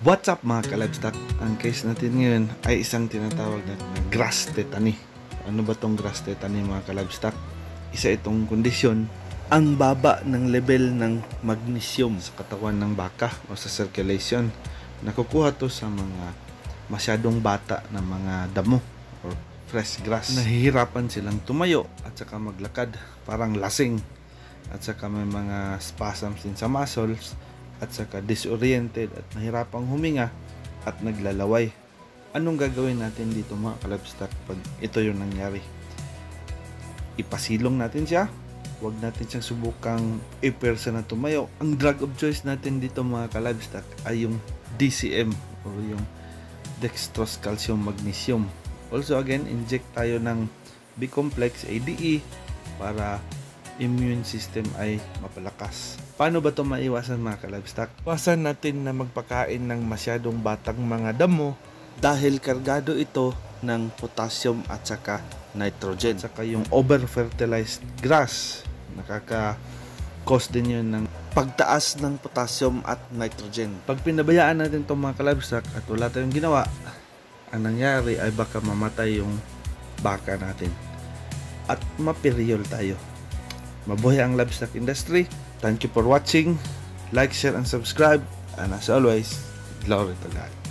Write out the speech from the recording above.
What's up mga ka-livestock? Ang case natin ngayon ay isang tinatawag na grass tetany. Ano ba tong grass tetany mga ka-livestock? Isa itong kondisyon ang baba ng level ng magnesium sa katawan ng baka o sa circulation. Nakukuha to sa mga masyadong bata na mga damo or fresh grass. Nahihirapan silang tumayo at saka maglakad, parang lasing. At saka may mga spasms din sa muscles at saka disoriented at nahirapang huminga at naglalaway. Anong gagawin natin dito mga ka-livestock pag ito yung nangyari? Ipasilong natin siya. Huwag natin siyang subukang i-persa na tumayo. Ang drug of choice natin dito mga ka-livestock ay yung DCM o yung dextrose calcium magnesium. Also again, inject tayo ng B-complex ADE para immune system ay mapalakas. Paano ba ito maiwasan mga ka-livestock? Iwasan natin na magpakain ng masyadong batang mga damo dahil kargado ito ng potassium at saka nitrogen. At saka yung over-fertilized grass, nakaka-cause din yun ng pagtaas ng potassium at nitrogen. Pag pinabayaan natin itong mga ka-livestock at wala tayong ginawa, ang nangyari ay baka mamatay yung baka natin at maperiol tayo. Mabuhay ang livestock industry. Thank you for watching. Like, share, and subscribe. And as always, glory to God.